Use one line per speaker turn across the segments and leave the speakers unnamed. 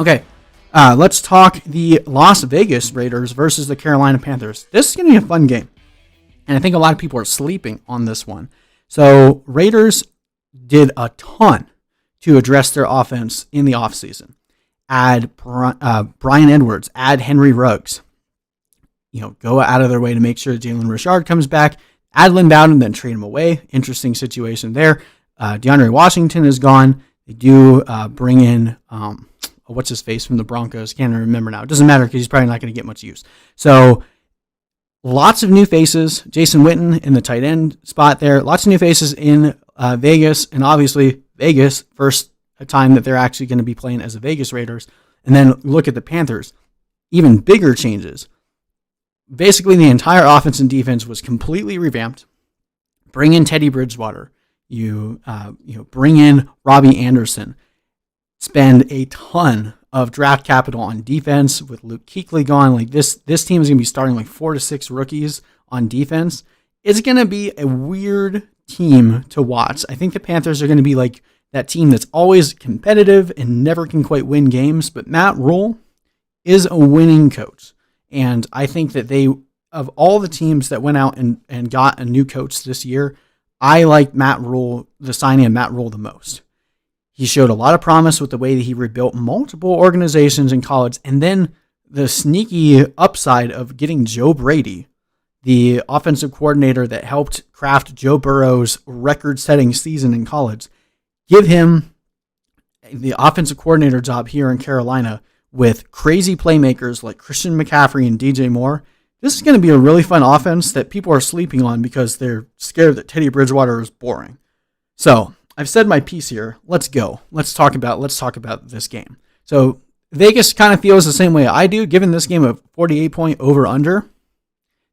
Okay, let's talk the Las Vegas Raiders versus the Carolina Panthers. This is going to be a fun game, and I think a lot of people are sleeping on this one. So Raiders did a ton to address their offense in the offseason. Add Bryan Edwards, add Henry Ruggs. Go out of their way to make sure Jalen Richard comes back. Add Lynn Bowden, then trade him away. Interesting situation there. DeAndre Washington is gone. They do bring in, what's his face from the Broncos? Can't remember now. It doesn't matter because he's probably not going to get much use. So lots of new faces. Jason Witten in the tight end spot there. Lots of new faces in Vegas. And obviously Vegas, first time that they're actually going to be playing as the Vegas Raiders. And then look at the Panthers. Even bigger changes. Basically, the entire offense and defense was completely revamped. Bring in Teddy Bridgewater. You bring in Robby Anderson. Spend a ton of draft capital on defense with Luke Kuechly gone. Like this team is going to be starting like 4 to 6 rookies on defense. It's going to be a weird team to watch. I think the Panthers are going to be like that team that's always competitive and never can quite win games. But Matt Rule is a winning coach. And I think that of all the teams that went out and got a new coach this year, I like the signing of Matt Rule the most. He showed a lot of promise with the way that he rebuilt multiple organizations in college. And then the sneaky upside of getting Joe Brady, the offensive coordinator that helped craft Joe Burrow's record-setting season in college, give him the offensive coordinator job here in Carolina with crazy playmakers like Christian McCaffrey and DJ Moore. This is going to be a really fun offense that people are sleeping on because they're scared that Teddy Bridgewater is boring. So I've said my piece here. Let's go. Let's talk about this game. So Vegas kind of feels the same way I do, given this game a 48-point over-under.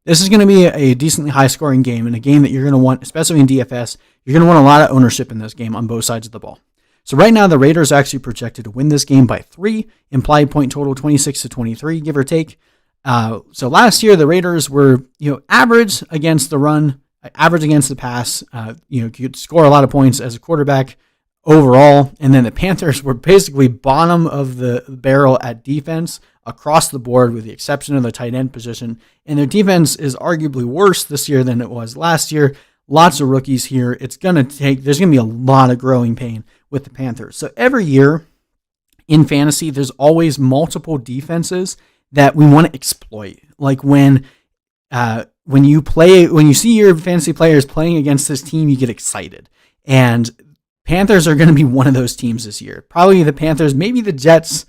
This is going to be a decently high-scoring game and a game that you're going to want, especially in DFS, you're going to want a lot of ownership in this game on both sides of the ball. So right now, the Raiders are actually projected to win this game by 3, implied point total 26 to 23, give or take. So last year, the Raiders were, average against the run, average against the pass. You could score a lot of points as a quarterback overall. And then the Panthers were basically bottom of the barrel at defense across the board, with the exception of the tight end position. And their defense is arguably worse this year than it was last year. Lots of rookies here. There's going to be a lot of growing pain with the Panthers. So every year in fantasy, there's always multiple defenses that we want to exploit. Like when you see your fantasy players playing against this team, you get excited. And Panthers are going to be one of those teams this year. Probably the Panthers, maybe the Jets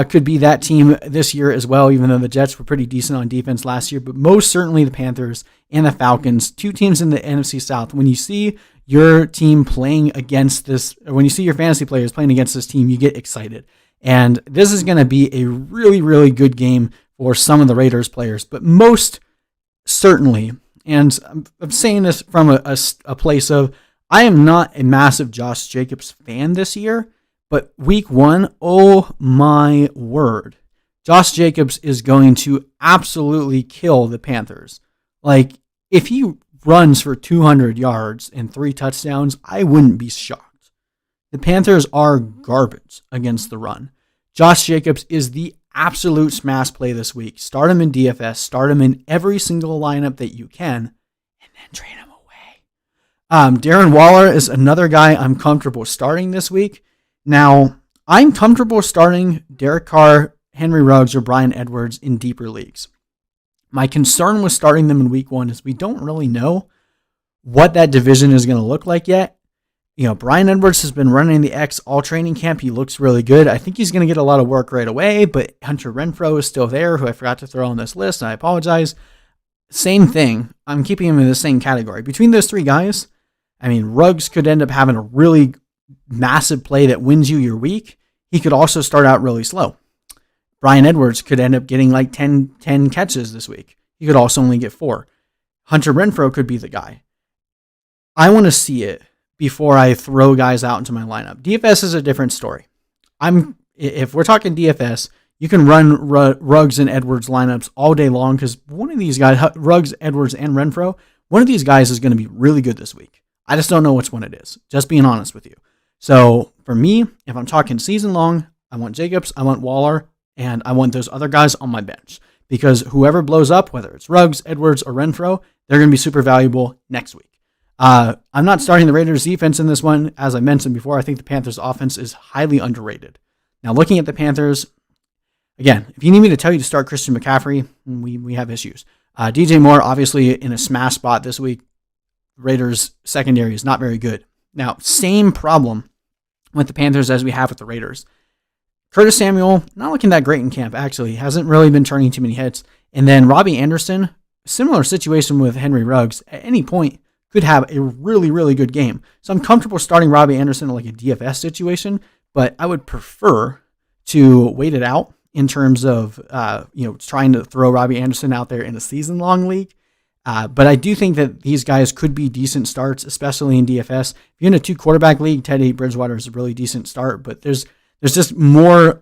could be that team this year as well, even though the Jets were pretty decent on defense last year. But most certainly the Panthers and the Falcons, 2 teams in the NFC South. When you see your team playing against this, or when you see your fantasy players playing against this team, you get excited. And this is going to be a really, really good game for some of the Raiders players. But most certainly, and I'm saying this from a place of, I am not a massive Josh Jacobs fan this year, but week 1, oh my word, Josh Jacobs is going to absolutely kill the Panthers. Like, if he runs for 200 yards and 3 touchdowns, I wouldn't be shocked. The Panthers are garbage against the run. Josh Jacobs is the absolute smash play this week. Start him in DFS, start him in every single lineup that you can, and then trade him away. Darren Waller is another guy I'm comfortable starting this week. Now, I'm comfortable starting Derek Carr, Henry Ruggs, or Bryan Edwards in deeper leagues. My concern with starting them in week 1 is we don't really know what that division is going to look like yet. Bryan Edwards has been running the X all training camp. He looks really good. I think he's going to get a lot of work right away, but Hunter Renfrow is still there, who I forgot to throw on this list, and I apologize. Same thing. I'm keeping him in the same category. Between those 3 guys, Ruggs could end up having a really massive play that wins you your week. He could also start out really slow. Bryan Edwards could end up getting like 10 catches this week. He could also only get 4. Hunter Renfrow could be the guy. I want to see it before I throw guys out into my lineup. DFS is a different story. If we're talking DFS, you can run Ruggs and Edwards lineups all day long because one of these guys, Ruggs, Edwards, and Renfrow, one of these guys is going to be really good this week. I just don't know which one it is, just being honest with you. So for me, if I'm talking season long, I want Jacobs, I want Waller, and I want those other guys on my bench. Because whoever blows up, whether it's Ruggs, Edwards, or Renfro, they're going to be super valuable next week. I'm not starting the Raiders defense in this one. As I mentioned before, I think the Panthers offense is highly underrated. Now, looking at the Panthers, again, if you need me to tell you to start Christian McCaffrey, we have issues. DJ Moore, obviously, in a smash spot this week. Raiders secondary is not very good. Now, same problem with the Panthers as we have with the Raiders. Curtis Samuel, not looking that great in camp, actually. Hasn't really been turning too many hits. And then Robby Anderson, similar situation with Henry Ruggs. At any point, could have a really, really good game. So I'm comfortable starting Robby Anderson in like a DFS situation, but I would prefer to wait it out in terms of trying to throw Robby Anderson out there in a season-long league. But I do think that these guys could be decent starts, especially in DFS. If you're in a 2-quarterback league, Teddy Bridgewater is a really decent start, but there's just more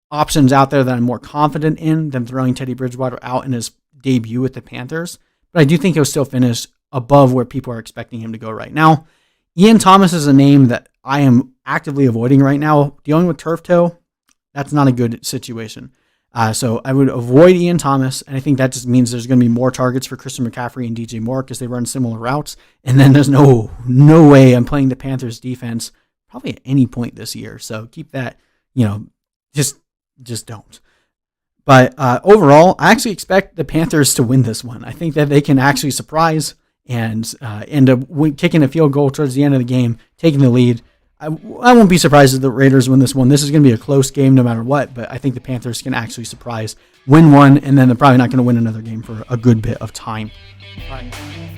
options out there that I'm more confident in than throwing Teddy Bridgewater out in his debut with the Panthers. But I do think he'll still finish above where people are expecting him to go right now. Ian Thomas is a name that I am actively avoiding right now. Dealing with turf toe, that's not a good situation. So I would avoid Ian Thomas, and I think that just means there's going to be more targets for Christian McCaffrey and DJ Moore because they run similar routes. And then there's no way I'm playing the Panthers defense probably at any point this year. So keep that, just don't. But overall, I actually expect the Panthers to win this one. I think that they can actually surprise and end up kicking a field goal towards the end of the game, taking the lead. I won't be surprised if the Raiders win this one. This is going to be a close game no matter what, but I think the Panthers can actually surprise, win one, and then they're probably not going to win another game for a good bit of time. All right.